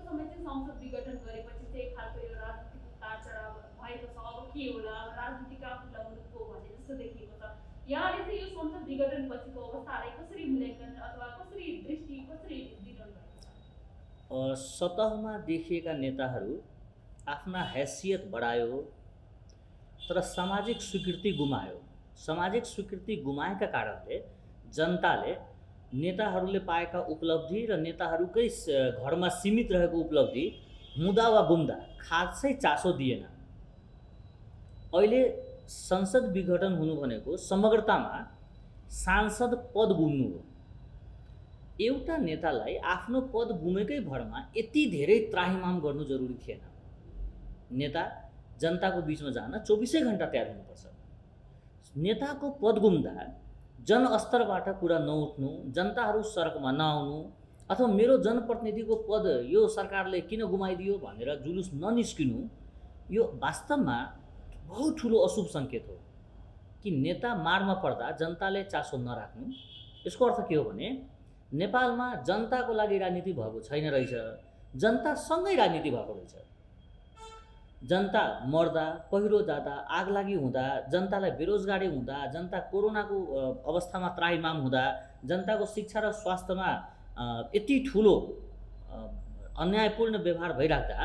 समय चाहिँ संसद विघटन गरेपछि चाहिँ एक खालको यो राजनीतिक उतार चढाव भएको छ। अब के होला, राजनीतिक आफूलाई मुलुकको भन्ने जस्तो देखिएको छ। यहाँले चाहिँ यो संसद विघटन पछिको अवस्थालाई कसरी मूल्याङ्कन अथवा कसरी दिइरहनु भएको छ? सतहमा देखिएका नेताहरू आफ्ना हैसियत बढायो तर सामाजिक स्वीकृति गुमायो। सामाजिक स्वीकृति गुमाएका कारणले जनताले नेताहरूले पाएका उपलब्धि र नेताहरूकै घरमा सीमित रहेको उपलब्धि हुँदा वा गुम्दा खासै चासो दिएन। अहिले संसद विघटन हुनु भनेको समग्रतामा सांसद पद गुम्नु हो। एउटा नेतालाई आफ्नो पद गुमेकै भरमा यति धेरै त्राहिमाम गर्नु जरुरी थिएन। नेता जनताको बीचमा जान 24 घण्टा तयार हुनुपर्छ। नेताको पद गुम्दा जनस्तरबाट कुरा नउठ्नु, जनताहरू सडकमा नआउनु अथवा मेरो जनप्रतिनिधिको पद यो सरकारले किन गुमाइदियो भनेर जुलुस ननिस्किनु, यो वास्तवमा बहुत ठुलो अशुभ सङ्केत हो कि नेता मारमा पर्दा जनताले चासो नराख्नु। यसको अर्थ के हो भने नेपालमा जनताको लागि राजनीति भएको छैन रहेछ, जनतासँगै राजनीति भएको रहेछ। जनता मर्दा, पहिरो जाँदा, आगलागी हुँदा, जनतालाई बेरोजगारी हुँदा, जनता कोरोनाको अवस्थामा त्राहिमाम हुँदा, जनताको शिक्षा र स्वास्थ्यमा यति ठुलो अन्यायपूर्ण व्यवहार भइराख्दा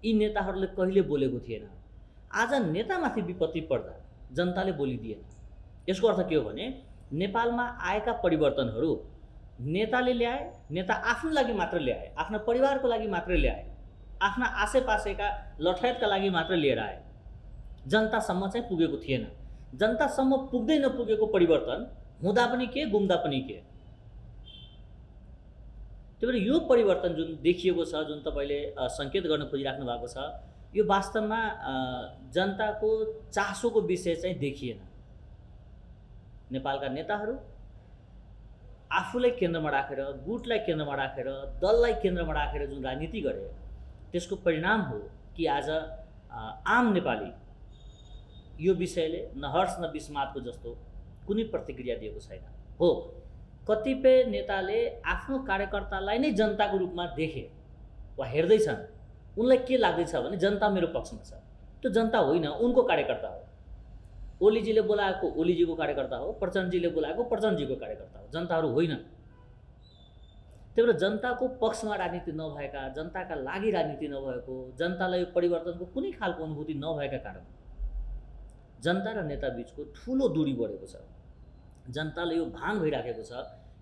यी नेताहरूले कहिले बोलेको थिएन। आज नेतामाथि विपत्ति पर्दा जनताले बोलिदिएन। यसको अर्थ के हो भने नेपालमा आएका परिवर्तनहरू नेताले ल्याए, नेता आफ्नो लागि मात्र ल्याए, आफ्ना परिवारको लागि मात्र ल्याए, आफ्ना आसेपासेका लठयतका लागि मात्र लिएर आए। जनतासम्म चाहिँ पुगेको थिएन। जनतासम्म पुग्दै नपुगेको परिवर्तन हुँदा पनि के, गुम्दा पनि के। त्यही भएर यो परिवर्तन जुन देखिएको छ, जुन तपाईँले सङ्केत गर्न खोजिराख्नु भएको छ, यो वास्तवमा जनताको चासोको विषय चाहिँ देखिएन। नेपालका नेताहरू आफूलाई केन्द्रमा राखेर, गुटलाई केन्द्रमा राखेर, दललाई केन्द्रमा राखेर जुन राजनीति गरे, त्यसको परिणाम हो कि आज आम नेपाली यो विषयले न हर्ष न विस्मातको जस्तो कुनै प्रतिक्रिया दिएको छैन। हो, कतिपय नेताले आफ्नो कार्यकर्तालाई नै जनताको रूपमा देखे वा हेर्दैछन्। उनलाई के लाग्दैछ भने जनता मेरो पक्षमा छ। त्यो जनता होइन, उनको कार्यकर्ता हो। ओलीजीले बोलाएको ओलीजीको कार्यकर्ता हो, प्रचण्डजीले बोलाएको प्रचण्डजीको कार्यकर्ता हो, जनताहरू होइन। त्यही भएर जनताको पक्षमा राजनीति नभएका, जनताका लागि राजनीति नभएको, जनतालाई परिवर्तनको कुनै खालको अनुभूति नभएका कारण जनता र नेता बीचको ठुलो दूरी बढेको छ। जनताले यो भान भइराखेको छ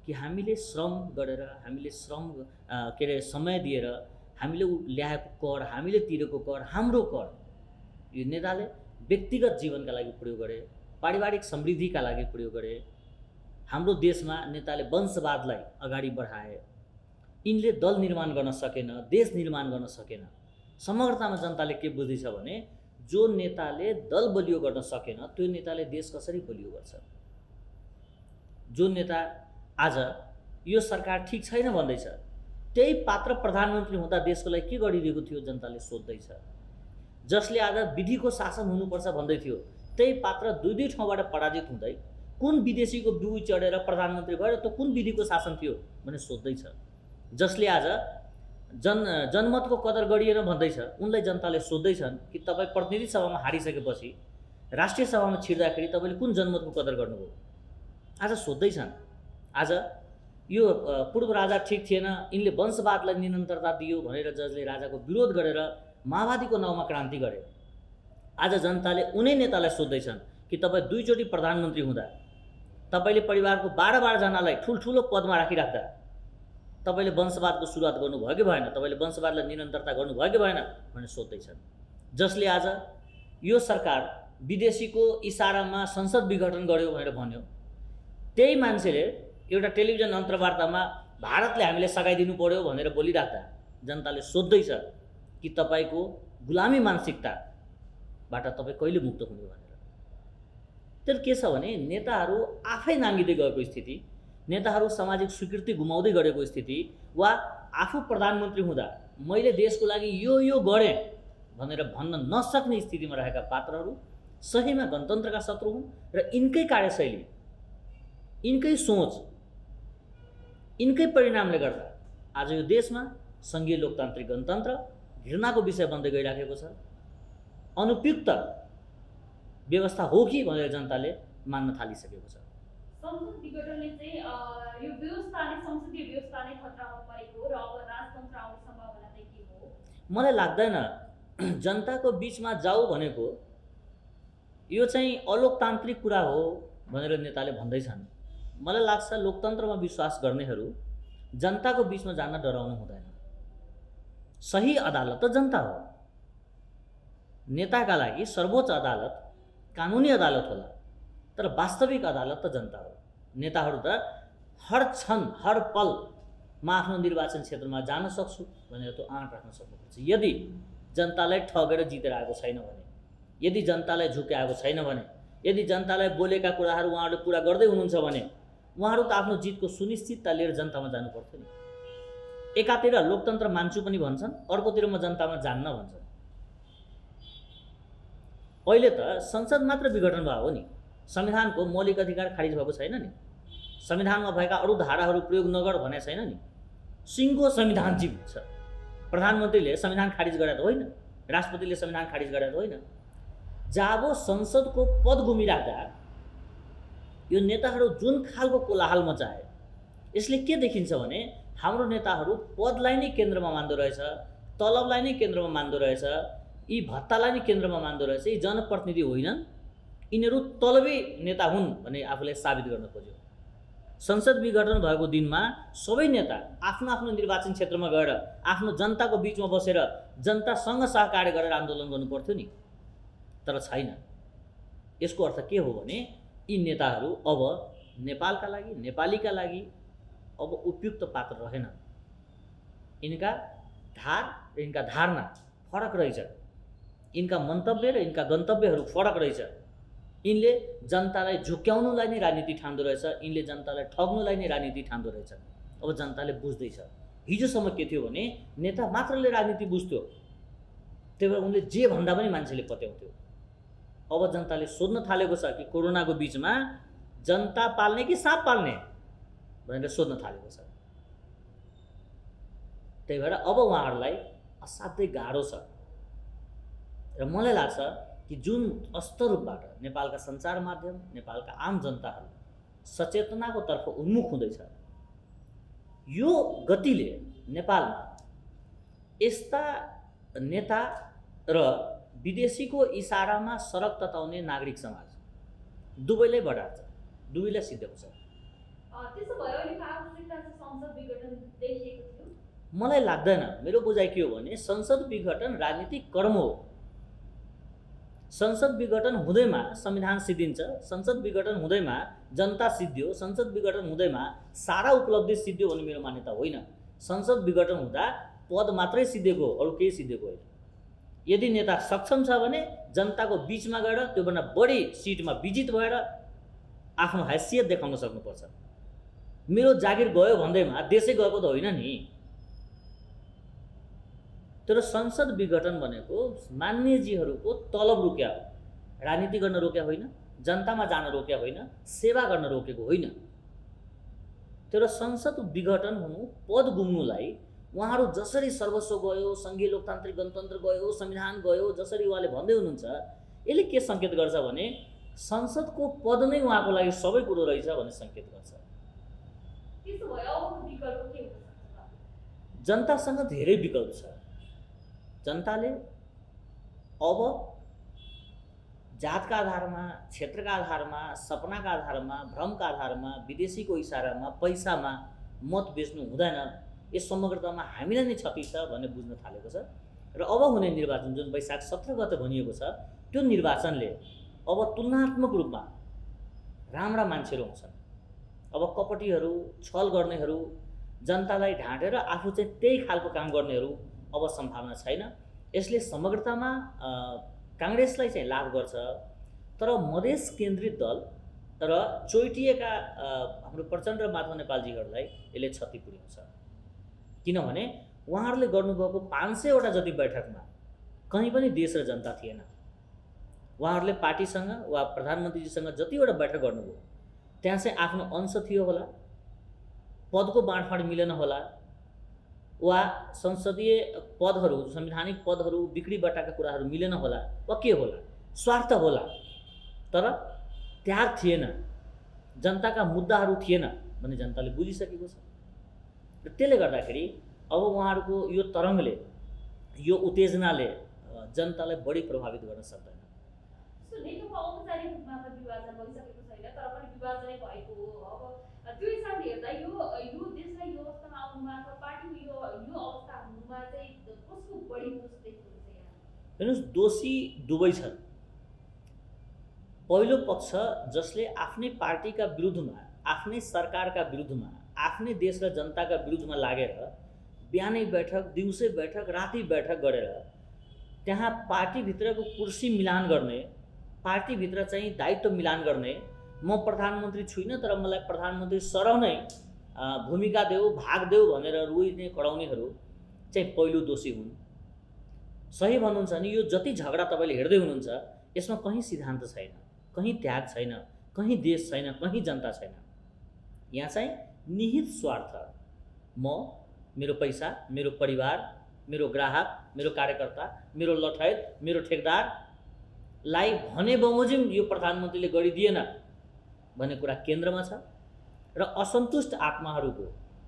कि हामीले श्रम गरेर, हामीले समय दिएर हामीले ल्याएको कर, हामीले तिरेको कर, हाम्रो कर यो नेताले व्यक्तिगत जीवनका लागि प्रयोग गरे, पारिवारिक समृद्धिका लागि प्रयोग गरे। हाम्रो देशमा नेताले वंशवादलाई अगाडि बढाए। यिनले दल निर्माण गर्न सकेन, देश निर्माण गर्न सकेन। समग्रतामा जनताले के बुझ्दैछ भने जो नेताले दल बलियो गर्न सकेन, त्यो नेताले देश कसरी बलियो गर्छ। जो नेता आज यो सरकार ठिक छैन भन्दैछ, त्यही पात्र प्रधानमन्त्री हुँदा देशको लागि के गरिदिएको थियो जनताले सोध्दैछ। जसले आज विधिको शासन हुनुपर्छ भन्दै थियो, त्यही पात्र दुई ठाउँबाट पराजित हुँदै कुन विदेशीको बिउ चढेर प्रधानमन्त्री भएर त्यो कुन विधिको शासन थियो भने सोध्दैछ। जसले आज जनमतको कदर गरिएन भन्दैछ, उनलाई जनताले सोध्दैछन् कि तपाईँ प्रतिनिधि सभामा हारिसकेपछि राष्ट्रिय सभामा छिर्दाखेरि तपाईँले कुन जनमतको कदर गर्नुभयो। आज सोध्दैछन्। आज यो पूर्व राजा ठिक थिएन, यिनले वंशवादलाई निरन्तरता दियो भनेर जसले राजाको विरोध गरेर माओवादीको नाउँमा क्रान्ति गरे। आज जनताले उनै नेतालाई सोध्दैछन् कि तपाईँ दुईचोटि प्रधानमन्त्री हुँदा तपाईँले परिवारको 12 जनालाई ठुल्ठुलो पदमा राखिराख्दा तपाईँले वंशवादको सुरुवात गर्नुभयो कि भएन, तपाईँले वंशवादलाई निरन्तरता गर्नुभयो कि भएन भनेर सोध्दैछन्। जसले आज यो सरकार विदेशीको इसारामा संसद विघटन गर्यो भनेर भन्यो, त्यही मान्छेले एउटा टेलिभिजन अन्तर्वार्तामा भारतले हामीले सघाइदिनु पर्यो भनेर बोलिराख्दा जनताले सोध्दैछ कि तपाईँको गुलामी मानसिकताबाट तपाईँ कहिले मुक्त हुने भनेर। तर के छ भने नेताहरू आफै नाङ्गिँदै गएको स्थिति, नेताहरू सामाजिक स्वीकृति गुमाउँदै गरेको स्थिति, वा आफू प्रधानमन्त्री हुँदा मैले देशको लागि यो गरेँ भनेर भन्न नसक्ने स्थितिमा रहेका पात्रहरू सहीमा गणतन्त्रका शत्रु हुन् र यिनकै कार्यशैली, यिनकै सोच, यिनकै परिणामले गर्दा आज यो देशमा सङ्घीय लोकतान्त्रिक गणतन्त्र घृणाको विषय बन्दै गइराखेको छ। अनुपयुक्त व्यवस्था हो कि भनेर जनताले मान्न थालिसकेको छ। संसद विघटनले चाहिँ यो व्यवस्था नै संसदीय व्यवस्था नै खतरामा परेको र अब राजतन्त्र आउने सम्भावना चाहिँ के हो? मलाई लाग्दैन जनताको बिचमा जाऊ भनेको यो चाहिँ अलोकतान्त्रिक कुरा हो भनेर नेताले भन्दैछन्। मलाई लाग्छ लोकतन्त्रमा विश्वास गर्नेहरू जनताको बिचमा जान डराउनु हुँदैन। सही अदालत त जनता हो। नेताका लागि सर्वोच्च अदालत कानुनी अदालत होला, तर वास्तविक अदालत त जनता हो। नेताहरू त हर क्षण हर पलमा आफ्नो निर्वाचन क्षेत्रमा जान सक्छु भनेर त आँट राख्न सक्नुपर्छ। यदि जनतालाई ठगेर जितेर आएको छैन भने, यदि जनतालाई झुक्याएको छैन भने, यदि जनतालाई बोलेका कुराहरू उहाँहरूले पुरा गर्दै हुनुहुन्छ भने उहाँहरू त आफ्नो जितको सुनिश्चितता लिएर जनतामा जानु पर्थ्यो नि। एकातिर लोकतन्त्र मान्छु पनि भन्छन्, अर्कोतिर म जनतामा जान्न भन्छन्। अहिले त संसद मात्र विघटन भयो हो नि, संविधानको मौलिक अधिकार खारिज भएको छैन नि, संविधानमा भएका अरू धाराहरू प्रयोग नगर भनेको छैन नि। सिङ्गो संविधान जीव छ। प्रधानमन्त्रीले संविधान खारिज गरेको होइन, राष्ट्रपतिले संविधान खारिज गरेको होइन। जब संसदको पद गुमिराख्दा यो नेताहरू जुन खालको कोलाहल मचाए, यसले के देखिन्छ भने हाम्रो नेताहरू पदलाई नै केन्द्रमा मान्दो रहेछ, तलबलाई नै केन्द्रमा मान्दो रहेछ, यी भत्तालाई नै केन्द्रमा मान्दो रहेछ, यी जनप्रतिनिधि होइनन्, यिनीहरू तलबी नेता हुन् भन्ने आफूलाई साबित गर्न खोज्यो। संसद विघटन भएको दिनमा सबै नेता आफ्नो आफ्नो निर्वाचन क्षेत्रमा गएर आफ्नो जनताको बिचमा बसेर जनतासँग सहकार्य गरेर आन्दोलन गर्नु पर्थ्यो नि, तर छैन। यसको अर्थ के हो भने यी नेताहरू अब नेपालका लागि, नेपालीका लागि अब उपयुक्त पात्र रहेनन्। यिनका धार र यिनका धारणा फरक रहेछ, यिनका मन्तव्य र यिनका गन्तव्यहरू फरक रहेछ। यिनले जनतालाई झुक्याउनुलाई नै राजनीति ठान्दो रहेछ, यिनले जनतालाई ठग्नुलाई नै राजनीति ठान्दो रहेछ। अब जनताले बुझ्दैछ। हिजोसम्म के थियो भने नेता मात्रले राजनीति बुझ्थ्यो, त्यही भएर उनले जे भन्दा पनि मान्छेले पत्याउँथ्यो। अब जनताले सोध्न थालेको छ कि कोरोनाको बिचमा जनता पाल्ने कि साँप पाल्ने भनेर सोध्न थालेको छ। त्यही भएर अब उहाँहरूलाई असाध्यै गाह्रो छ। र मलाई लाग्छ कि जुन अस्तर रूपबाट नेपालका सञ्चार माध्यम, नेपालका आम जनताहरू सचेतनाको तर्फ उन्मुख हुँदैछ, यो गतिले नेपालमा यस्ता नेता र विदेशीको इसारामा सडक तताउने नागरिक समाज दुवैलाई बढार्छ, दुवैलाई सिद्ध्याउँछ। त्यसो भयो अहिलेको आवश्यकता चाहिँ संसद विघटन देखिएको थियो? मलाई लाग्दैन। मेरो बुझाइ के हो भने संसद विघटन राजनीतिक कर्म हो। संसद विघटन हुँदैमा संविधान सिद्धिन्छ, संसद विघटन हुँदैमा जनता सिद्धियो, संसद विघटन हुँदैमा सारा उपलब्धि सिद्धियो भन्ने मेरो मान्यता होइन। संसद विघटन हुँदा पद मात्रै सिद्धेको, अरू केही सिद्धेको होइन। यदि नेता सक्षम छ भने जनताको बिचमा गएर त्योभन्दा बढी सिटमा विजित भएर आफ्नो हैसियत देखाउन सक्नुपर्छ। मेरो जागिर गयो भन्दैमा देशै गएको त होइन नि। तर संसद विघटन भनेको मान्यजीहरूको तलब रोक्या हो, राजनीति गर्न रोक्या होइन, जनतामा जान रोक्या होइन, सेवा गर्न रोकेको होइन। तर संसद विघटन हुनु, पद गुम्नुलाई उहाँहरू जसरी सर्वस्व गयो, सङ्घीय लोकतान्त्रिक गणतन्त्र गयो, संविधान गयो, जसरी उहाँले भन्दै हुनुहुन्छ, यसले के सङ्केत गर्छ भने संसदको पद नै उहाँको लागि सबै कुरो रहेछ भन्ने सङ्केत गर्छ। त्यसो भए अबको विकल्प के हुन सक्छ? जनतासँग धेरै विकल्प छ। जनताले अब जातका आधारमा, क्षेत्रका आधारमा, सपनाका आधारमा, भ्रमका आधारमा, विदेशीको इसारामा, पैसामा मत बेच्नु हुँदैन। यस समग्रतामा हामीलाई नै क्षति छ भन्ने बुझ्न थालेको छ। र अब हुने निर्वाचन जुन वैशाख 17 गते भनिएको छ, त्यो निर्वाचनले अब तुलनात्मक रूपमा राम्रा मान्छेहरू हुन्छन्। अब कपटीहरू, छल गर्नेहरू, जनतालाई ढाँटेर आफू चाहिँ त्यही खालको काम गर्नेहरू अब सम्भावना छैन। यसले समग्रतामा काङ्ग्रेसलाई चाहिँ लाभ गर्छ, तर मधेस केन्द्रित दल र चोइटिएका हाम्रो प्रचण्ड र माधव नेपालजीहरूलाई यसले क्षति पुर्याउँछ। किनभने उहाँहरूले गर्नुभएको 500वटा जति बैठकमा कहीँ पनि देश र जनता थिएन। उहाँहरूले पार्टीसँग वा प्रधानमन्त्रीजीसँग जतिवटा बैठक गर्नुभयो त्यहाँ चाहिँ आफ्नो अंश थियो होला, पदको बाँडफाँड मिलेन होला, वा संसदीय पदहरू संवैधानिक पदहरू बिक्रीबट्टाका कुराहरू मिलेन होला वा के होला, स्वार्थ होला, तर त्याग थिएन, जनताका मुद्दाहरू थिएन भन्ने जनताले बुझिसकेको छ। र त्यसले गर्दाखेरि अब उहाँहरूको यो तरङ्गले, यो उत्तेजनाले जनतालाई बढी प्रभावित गर्न सक्दैन। सो नेकपा औपचारिक रूपमा त विभाजन भइसकेको छैन, तर पनि विभाजनै भएको हो। अब त्यो हिसाबले हेर्दा यो देशलाई यो अवस्थामा आउनुमा अथवा पार्टीको यो अवस्था हुनुमा चाहिँ कसको बढी दोष देख्नुहुन्छ यहाँ? हेर्नुहोस्, दोषी दुवै छन्। पहिलो पक्ष जसले आफ्नै पार्टीका विरुद्धमा, आफ्नै सरकारका विरुद्धमा, आफ्नै देश र जनताका विरुद्धमा लागेर बिहानै बैठक, दिउँसै बैठक, राति बैठक गरेर त्यहाँ पार्टीभित्रको कुर्सी मिलान गर्ने, पार्टीभित्र चाहिँ दायित्व मिलान गर्ने, म प्रधानमन्त्री छुइनँ तर मलाई प्रधानमन्त्री सरह नै भूमिका देऊ, भाग देऊ भनेर रोइने कराउनेहरू चाहिँ पहिलो दोषी हुन्। सही भन्नुहुन्छ नि, यो जति झगडा तपाईँले हेर्दै हुनुहुन्छ यसमा कहीँ सिद्धान्त छैन, कहीँ त्याग छैन, कहीँ देश छैन, कहीँ जनता छैन। यहाँ चाहिँ निहित स्वार्थ, म, मेरो पैसा, मेरो परिवार, मेरो ग्राहक, मेरो कार्यकर्ता, मेरो लठायत, मेरो ठेकदारलाई भने बमोजिम यो प्रधानमन्त्रीले गरिदिएन भन्ने कुरा केन्द्रमा छ। र असन्तुष्ट आत्माहरूको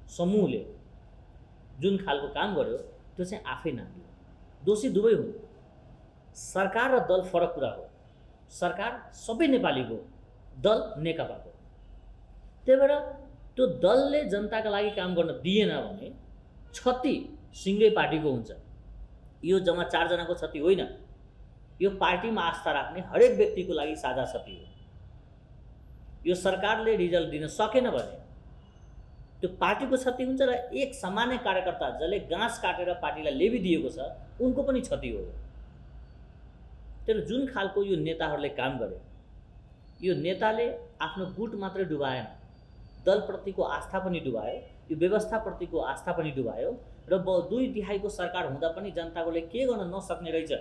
समूहले जुन खालको काम गर्यो त्यो चाहिँ आफै नाग्यो। दोषी दुवै हुन्। सरकार र दल फरक कुरा हो। सरकार सबै नेपालीको, दल नेकपाको। त्यही भएर त्यो दलले जनताका लागि काम गर्न दिएन भने क्षति सिङ्गै पार्टीको हुन्छ। यो जम्मा 4 जनाको क्षति होइन, यो पार्टीमा आस्था राख्ने हरेक व्यक्तिको लागि साझा क्षति हो। यो सरकारले रिजल्ट दिन सकेन भने त्यो पार्टीको क्षति हुन्छ र एक सामान्य कार्यकर्ता जसले गाँस काटेर पार्टीलाई लेबिदिएको छ उनको पनि क्षति हो। तर जुन खालको यो नेताहरूले काम गरे, यो नेताले आफ्नो गुट मात्रै डुबाएन, दलप्रतिको आस्था पनि डुबायो, यो व्यवस्थाप्रतिको आस्था पनि डुबायो र 2/3 सरकार हुँदा पनि जनताकोले के गर्न नसक्ने रहेछ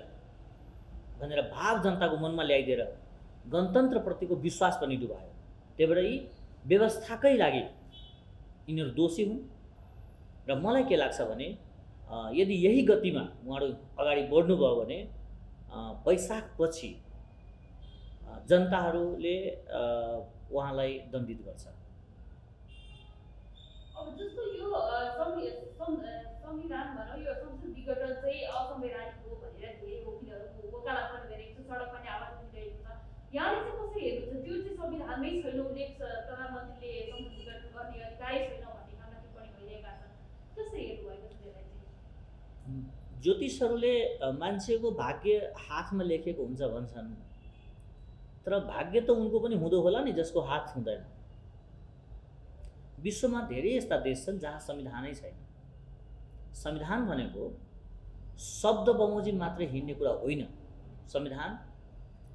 भनेर भाव जनताको मनमा ल्याइदिएर गणतन्त्रप्रतिको विश्वास पनि डुबायो। त्यही भएर यी व्यवस्थाकै लागि यिनीहरू दोषी हुन्। र मलाई के लाग्छ भने यदि यही गतिमा उहाँहरू अगाडि बढ्नुभयो भने वैशाखपछि जनताहरूले उहाँलाई दण्डित गर्छ। अब जस्तो यो संविधान भनौँ, यो संसद विघटन चाहिँ असंवैधानिक हो भनेर धेरै वकिलहरूको वकालत पनि गरेको छ, सडक पनि आवाज उठिरहेको छ। यहाँले चाहिँ कसरी हेर्नुहुन्छ? त्यो चाहिँ संविधानमै छैन, उल्लेख प्रधानमन्त्रीले संसद विघटन गर्ने अधिकारै छैन भन्ने खालका टिप्पणी भइरहेका छन्। कसरी हेर्नुभएको छ त्यसलाई चाहिँ? ज्योतिषहरूले मान्छेको भाग्य हातमा लेखेको हुन्छ भन्छन्, तर भाग्य त उनको पनि हुँदो होला नि जसको हात हुँदैन। विश्वमा धेरै यस्ता देश छन् जहाँ संविधानै छैन। संविधान भनेको शब्द बमोजिम मात्रै हिँड्ने कुरा होइन। संविधान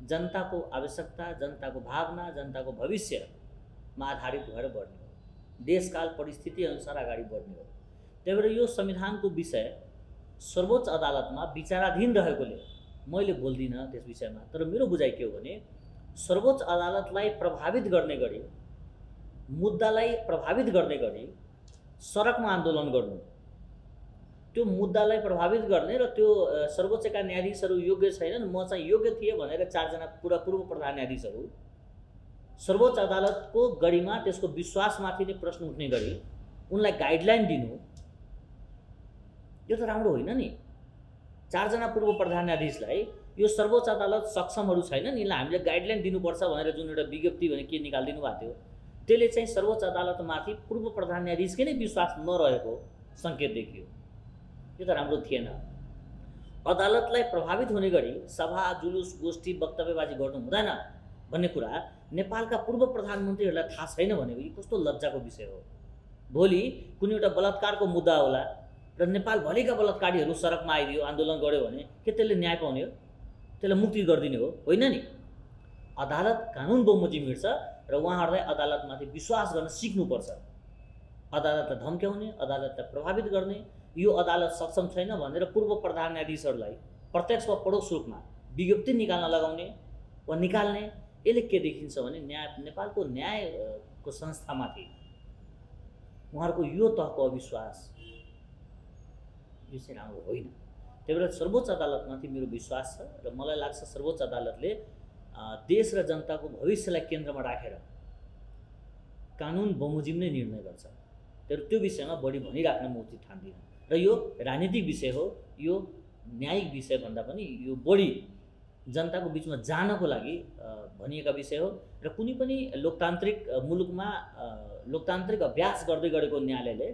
जनताको आवश्यकता, जनताको भावना, जनताको भविष्यमा आधारित भएर बढ्ने हो, देशकाल परिस्थिति अनुसार अगाडि बढ्ने हो। त्यही भएर यो संविधानको विषय सर्वोच्च अदालतमा विचाराधीन रहेकोले मैले बोल्दिनँ त्यस विषयमा। तर मेरो बुझाइ के हो भने सर्वोच्च अदालतलाई प्रभावित गर्ने गरी, मुद्दालाई प्रभावित गर्ने गरी सडकमा आन्दोलन गर्नु, त्यो मुद्दालाई प्रभावित गर्ने र त्यो सर्वोच्चका न्यायाधीशहरू योग्य छैनन्, म चाहिँ योग्य थिएँ भनेर 4 जना पूर्व प्रधान न्यायाधीशहरू सर्वोच्च अदालतको गरिमा, त्यसको विश्वासमाथि नै प्रश्न उठ्ने गरी उनलाई गाइडलाइन दिनु, यो त राम्रो होइन नि। 4 जना पूर्व प्रधान न्यायाधीशलाई यो सर्वोच्च अदालत सक्षमहरू छैनन्, यिनलाई हामीले गाइडलाइन दिनुपर्छ भनेर जुन एउटा विज्ञप्ति भने के निकालिदिनु भएको थियो, त्यसले चाहिँ सर्वोच्च अदालतमाथि पूर्व प्रधान न्यायाधीशकै नै विश्वास नरहेको सङ्केत देखियो। यो त राम्रो थिएन। अदालतलाई प्रभावित हुने गरी सभा, जुलुस, गोष्ठी, वक्तव्यबाजी गर्नु हुँदैन भन्ने कुरा नेपालका पूर्व प्रधानमन्त्रीहरूलाई थाहा छैन भनेको यो कस्तो लज्जाको विषय हो। भोलि कुनै एउटा बलात्कारको मुद्दा होला र नेपालभरिका बलात्कारीहरू सडकमा आइदियो, आन्दोलन गर्यो भने के त्यसले न्याय पाउने हो? त्यसलाई मुक्ति गरिदिने हो? होइन नि। अदालत कानुन बमोजिम हिँड्छ र उहाँहरूलाई अदालतमाथि विश्वास गर्न सिक्नुपर्छ। अदालतलाई धम्क्याउने, अदालतलाई प्रभावित गर्ने, यो अदालत सक्षम छैन भनेर पूर्व प्रधान न्यायाधीशहरूलाई प्रत्यक्ष वा परोक्ष रूपमा विज्ञप्ति निकाल्न लगाउने वा निकाल्ने, यसले के देखिन्छ भने नेपालको न्यायको संस्थामाथि उहाँहरूको यो तहको अविश्वास यो चाहिँ राम्रो होइन। त्यही भएर सर्वोच्च अदालतमाथि मेरो विश्वास छ र मलाई लाग्छ सर्वोच्च अदालतले देश र जनताको भविष्यलाई केन्द्रमा राखेर कानुन बमोजिम नै निर्णय गर्छ। तर त्यो विषयमा बढी भनिराख्न म उचित ठान्दिनँ र यो राजनीतिक विषय हो, यो न्यायिक विषय भन्दा पनि यो बढी जनताको बिचमा जानको लागि भनिएका विषय हो र कुनै पनि लोकतान्त्रिक मुलुकमा लोकतान्त्रिक अभ्यास गर्दै गरेको न्यायालयले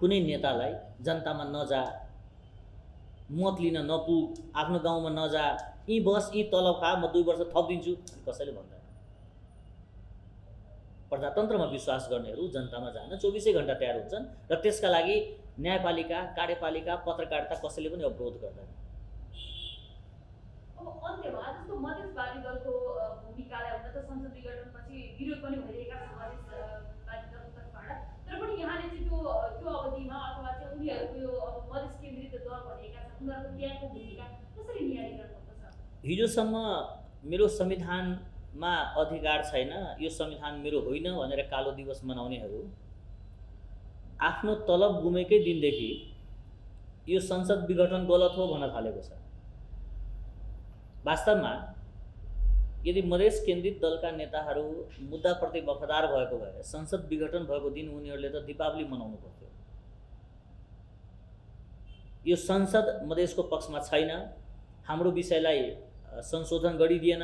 कुनै नेतालाई जनतामा नजा, मत लिन नपुग, आफ्नो गाउँमा नजा, यी बस यी तलब खा, म 2 वर्ष थप दिन्छु कसैले भन्दैन। प्रजातन्त्रमा विश्वास गर्नेहरू जनतामा जान 24 घण्टा तयार हुन्छन् र त्यसका लागि न्यायपालिका, कार्यपालिका, पत्रकारिता कसैले पनि अवरोध गर्दैन। अब अन्त्यमा जस्तो मधेसवादी दलको भूमिकालाई हुन त संसद विघटनपछि विरोध पनि भइरहेका छन् मधेसवादी दलको तर्फबाट, तर पनि यहाँले चाहिँ त्यो अवधिमा अथवा चाहिँ उनीहरूको यो अब मधेस केन्द्रित दल भनिएका छन् उनीहरूको त्यहाँको भूमिका कसरी नियालिरहनु पर्छ? हिजोसम्म मेरो संविधानमा अधिकार छैन, यो संविधान मेरो होइन भनेर कालो दिवस मनाउनेहरू आफ्नो तलब गुमेकै दिनदेखि यो संसद विघटन गलत हो भन्न थालेको छ। वास्तवमा यदि मधेस केन्द्रित दलका नेताहरू मुद्दाप्रति वफादार भएको भए संसद विघटन भएको दिन उनीहरूले त दीपावली मनाउनु पर्थ्यो। यो संसद मधेसको पक्षमा छैन, हाम्रो विषयलाई संशोधन गरिदिएन,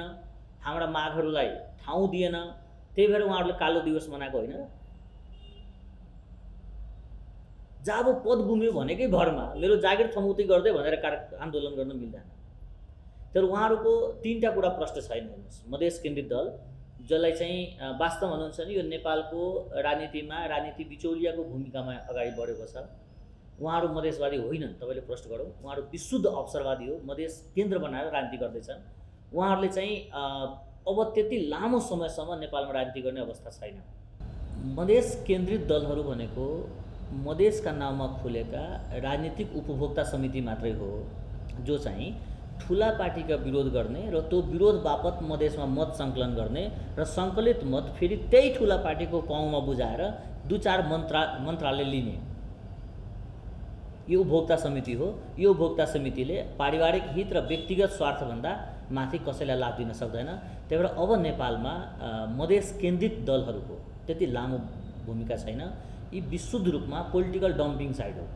हाम्रा मागहरूलाई ठाउँ दिएन, त्यही भएर उहाँहरूले कालो दिवस मनाएको होइन। जब पद गुम्यो भनेकै भरमा मेरो जागिर थमौती गर्दै भनेर आन्दोलन गर्न मिल्दैन। तर उहाँहरूको 3टा कुरा प्रश्न छैन। हेर्नुहोस्, मधेस केन्द्रित दल जसलाई चाहिँ वास्तव भन्नुहुन्छ नि यो नेपालको राजनीतिमा राजनीति बिचौलियाको भूमिकामा अगाडि बढेको छ, उहाँहरू मधेसवादी होइनन्। तपाईँले प्रश्न गरौँ, उहाँहरू विशुद्ध अवसरवादी हो, मधेस केन्द्र बनाएर राजनीति गर्दैछन्। उहाँहरूले चाहिँ अब त्यति लामो समयसम्म नेपालमा राजनीति गर्ने अवस्था छैन। मधेस केन्द्रित दलहरू भनेको मधेसका नाममा खुलेका राजनीतिक उपभोक्ता समिति मात्रै हो, जो चाहिँ ठुला पार्टीका विरोध गर्ने र त्यो विरोध बापत मधेसमा मत सङ्कलन गर्ने र सङ्कलित मत फेरि त्यही ठुला पार्टीको पाउमा बुझाएर 2-4 मन्त्रालय लिने यो उपभोक्ता समिति हो। यो उपभोक्ता समितिले पारिवारिक हित र व्यक्तिगत स्वार्थभन्दा माथि कसैलाई लाभ दिन सक्दैन। त्यही भएर अब नेपालमा मधेस केन्द्रित दलहरूको त्यति लामो भूमिका छैन। यी विशुद्ध रूपमा पोलिटिकल डम्पिङ साइड हो।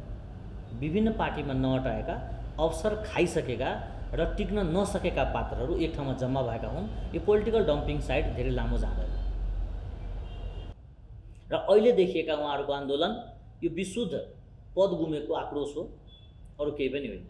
विभिन्न पार्टीमा नअटाएका, अवसर खाइसकेका र टिक्न नसकेका पात्रहरू एक ठाउँमा जम्मा भएका हुन्। यो पोलिटिकल डम्पिङ साइड धेरै लामो जाँदैन र अहिले देखिएका उहाँहरूको आन्दोलन यो विशुद्ध पद गुमेको आक्रोश हो, अरू केही पनि होइन।